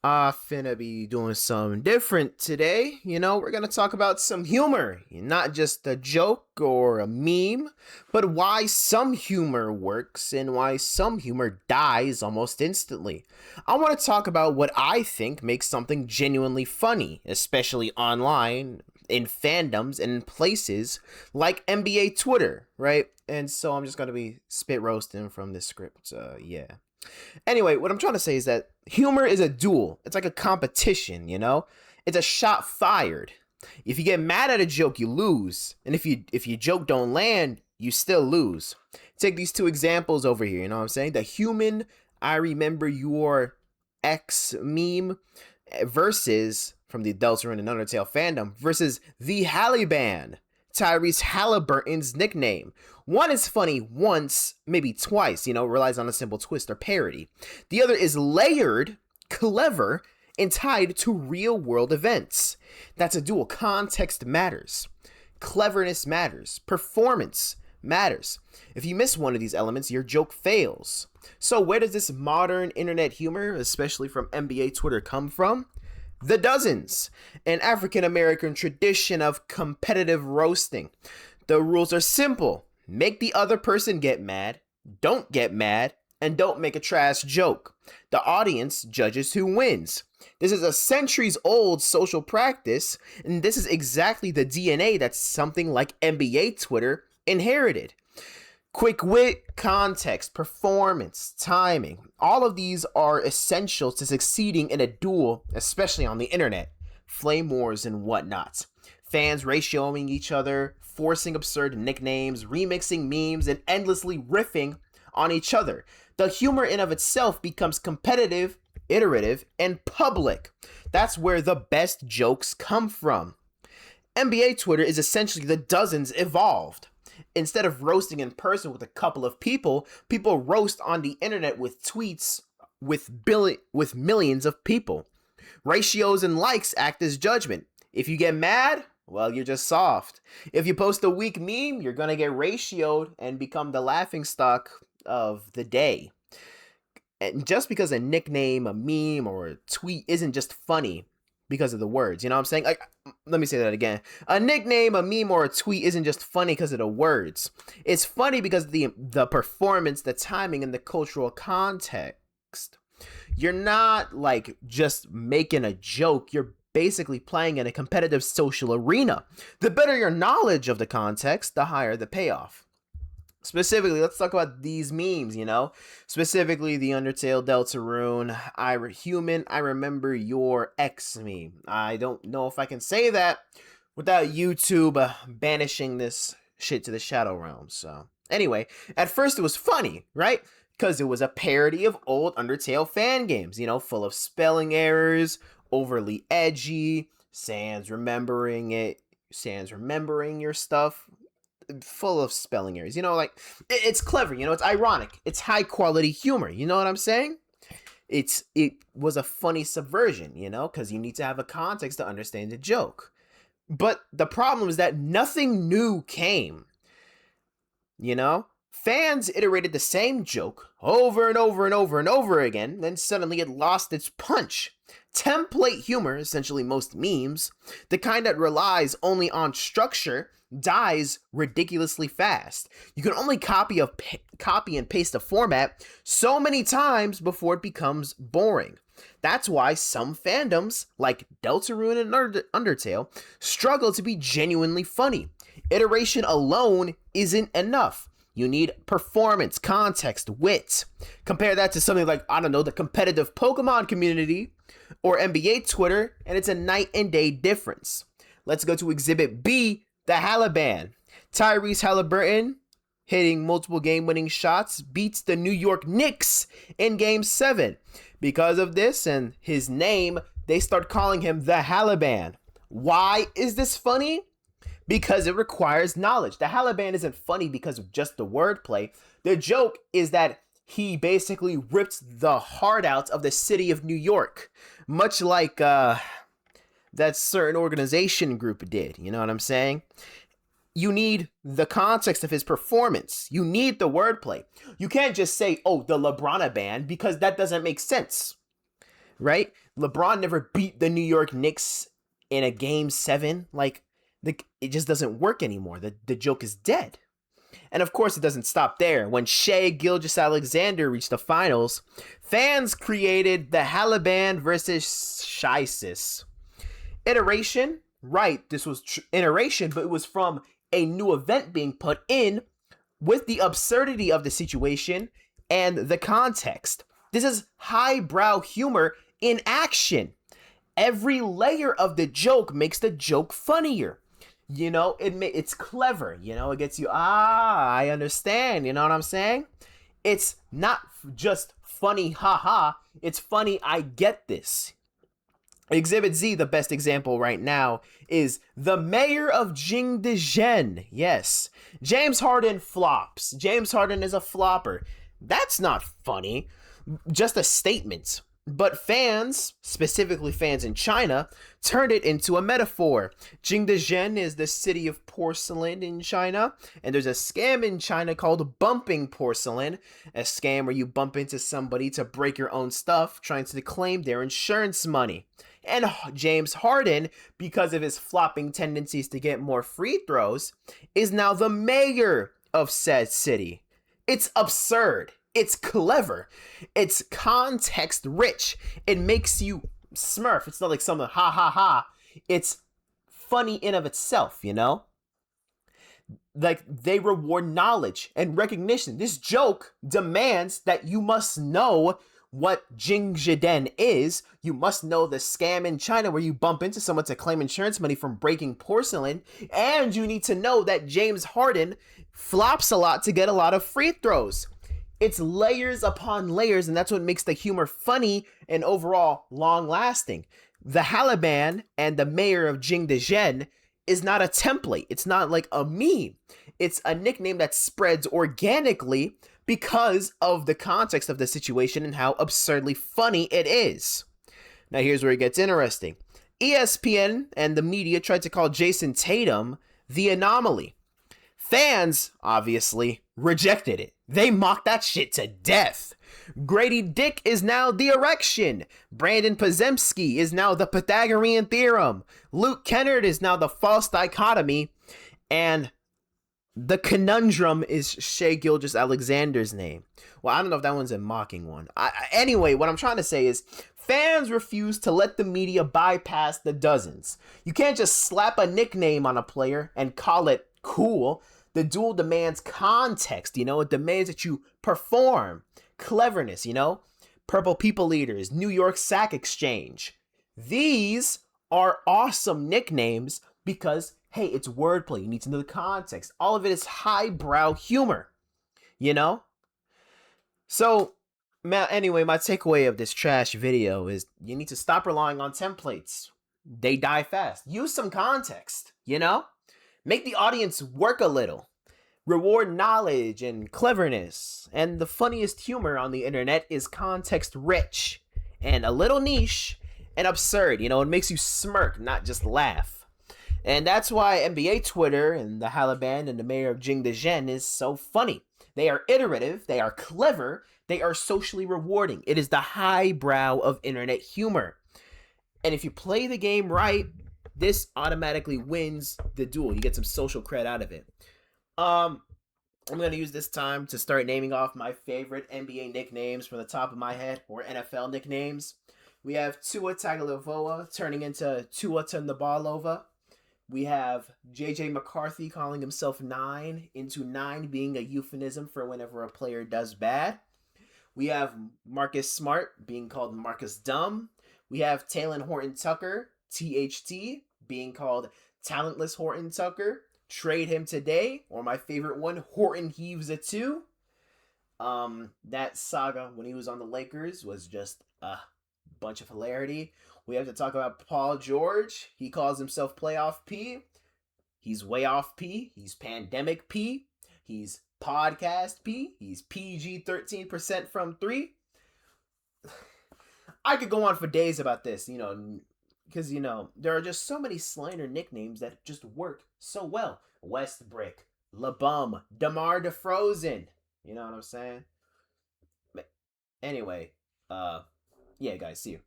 I finna be doing something different today. We're gonna talk about some humor, not just a joke or a meme, but why some humor works and why some humor dies almost instantly. I wanna talk about what I think makes something genuinely funny, especially online, in fandoms, and in places like NBA Twitter, right? And so I'm just gonna be spit roasting from this script, yeah. Anyway, what I'm trying to say is that humor is a duel. It's like a competition. It's a shot fired. If you get mad at a joke, you lose. And if your joke don't land, you still lose. Take these two examples over here, you know what I'm saying? The human I remember your ex meme versus from the Deltarune and Undertale fandom versus the Halliban, Tyrese Halliburton's nickname. One is funny once, maybe twice, relies on a simple twist or parody. The other is layered, clever, and tied to real world events. That's a dual. Context matters. Cleverness matters. Performance matters. If you miss one of these elements, your joke fails. So where does this modern internet humor, especially from NBA Twitter, come from? The dozens, an African American tradition of competitive roasting. The rules are simple. Make the other person get mad, don't get mad, and don't make a trash joke. The audience judges who wins. This is a centuries-old social practice, and this is exactly the DNA that something like NBA Twitter inherited. Quick wit, context, performance, timing. All of these are essential to succeeding in a duel, especially on the internet. Flame wars and whatnot. Fans ratioing each other, forcing absurd nicknames, remixing memes, and endlessly riffing on each other. The humor in of itself becomes competitive, iterative, and public. That's where the best jokes come from. NBA Twitter is essentially the dozens evolved. Instead of roasting in person with a couple of people roast on the internet with tweets with millions of people. Ratios and likes act as judgment. If you get mad, well, you're just soft. If you post a weak meme, you're gonna get ratioed and become the laughingstock of the day. And just because a nickname, a meme, or a tweet isn't just funny because of the words, you know what I'm saying? Like, let me say that again. A nickname, a meme, or a tweet isn't just funny because of the words. It's funny because of the performance, the timing, and the cultural context. You're not like just making a joke. You're basically playing in a competitive social arena. The better your knowledge of the context, the higher the payoff. Specifically, let's talk about these memes, Specifically, the Undertale Deltarune, I remember your ex meme. I don't know if I can say that without YouTube banishing this shit to the Shadow Realm. So, anyway, at first it was funny, right? Because it was a parody of old Undertale fan games, full of spelling errors, overly edgy, Sans remembering your stuff, full of spelling errors. It's clever, it's ironic, it's high quality humor, you know what I'm saying? It was a funny subversion, because you need to have a context to understand the joke. But the problem is that nothing new came. Fans iterated the same joke over and over and over and over again, then suddenly it lost its punch. Template humor, essentially most memes, the kind that relies only on structure, dies ridiculously fast. You can only copy and paste a format so many times before it becomes boring. That's why some fandoms, like Deltarune and Undertale, struggle to be genuinely funny. Iteration alone isn't enough. You need performance, context, wit. Compare that to something like, the competitive Pokemon community or NBA Twitter, and it's a night and day difference. Let's go to Exhibit B, the Halliban. Tyrese Halliburton, hitting multiple game-winning shots, beats the New York Knicks in Game 7. Because of this and his name, they start calling him the Halliban. Why is this funny? Because it requires knowledge. The Halliban isn't funny because of just the wordplay. The joke is that he basically ripped the heart out of the city of New York, much like that certain organization group did. You know what I'm saying? You need the context of his performance. You need the wordplay. You can't just say, oh, the LeBron band, because that doesn't make sense. right? LeBron never beat the New York Knicks in a game 7. Like, it just doesn't work anymore. The joke is dead. And of course, it doesn't stop there. When Shea Gilgeous-Alexander reached the finals, fans created the Halaban versus Shisis iteration. Right, this was iteration, but it was from a new event being put in with the absurdity of the situation and the context. This is highbrow humor in action. Every layer of the joke makes the joke funnier. It's clever. It gets you, I understand. You know what I'm saying? It's not just funny, haha. It's funny, I get this. Exhibit Z, the best example right now, is the mayor of Jingdezhen. Yes. James Harden flops. James Harden is a flopper. That's not funny. Just a statement. But fans, specifically fans in China, turned it into a metaphor. Jingdezhen is the city of porcelain in China, and there's a scam in China called bumping porcelain, a scam where you bump into somebody to break your own stuff, trying to claim their insurance money. And James Harden, because of his flopping tendencies to get more free throws, is now the mayor of said city. It's absurd. It's clever. It's context rich. It makes you smurf. It's not like something ha ha ha. It's funny in of itself, Like, they reward knowledge and recognition. This joke demands that you must know what Jingzhiden is. You must know the scam in China where you bump into someone to claim insurance money from breaking porcelain. And you need to know that James Harden flops a lot to get a lot of free throws. It's layers upon layers, and that's what makes the humor funny and overall long-lasting. The Halaban and the mayor of Jingdezhen is not a template. It's not like a meme. It's a nickname that spreads organically because of the context of the situation and how absurdly funny it is. Now here's where it gets interesting. ESPN and the media tried to call Jason Tatum the anomaly. Fans, obviously, rejected it. They mocked that shit to death. Grady Dick is now the erection. Brandon Pozemski is now the Pythagorean theorem. Luke Kennard is now the false dichotomy. And the conundrum is Shea Gilgeous-Alexander's name. Well, I don't know if that one's a mocking one. Anyway, what I'm trying to say is fans refuse to let the media bypass the dozens. You can't just slap a nickname on a player and call it cool. The duel demands context, it demands that you perform. Cleverness, Purple People Eaters, New York Sack Exchange. These are awesome nicknames because, hey, it's wordplay. You need to know the context. All of it is highbrow humor, So, anyway, my takeaway of this trash video is you need to stop relying on templates. They die fast. Use some context, Make the audience work a little. Reward knowledge and cleverness. And the funniest humor on the internet is context rich and a little niche and absurd. It makes you smirk, not just laugh. And that's why NBA Twitter and the Halaban and the mayor of Jingdezhen is so funny. They are iterative, they are clever, they are socially rewarding. It is the highbrow of internet humor. And if you play the game right, this automatically wins the duel. You get some social cred out of it. I'm going to use this time to start naming off my favorite NBA nicknames from the top of my head, or NFL nicknames. We have Tua Tagovailoa turning into Tua Tagovailoa. We have JJ McCarthy calling himself 9 into 9 being a euphemism for whenever a player does bad. We have Marcus Smart being called Marcus Dumb. We have Talon Horton Tucker, THT, being called Talentless Horton Tucker. Trade him today, or my favorite one, Horton Heaves a 2. That saga when he was on the Lakers was just a bunch of hilarity. We have to talk about Paul George. He calls himself Playoff P. He's way off P. He's Pandemic P. He's Podcast P. He's PG 13% from 3. I could go on for days about this, because, there are just so many slander nicknames that just work so well. Westbrick, LaBum, DeMar DeFrozen. You know what I'm saying? But anyway, yeah, guys, see you.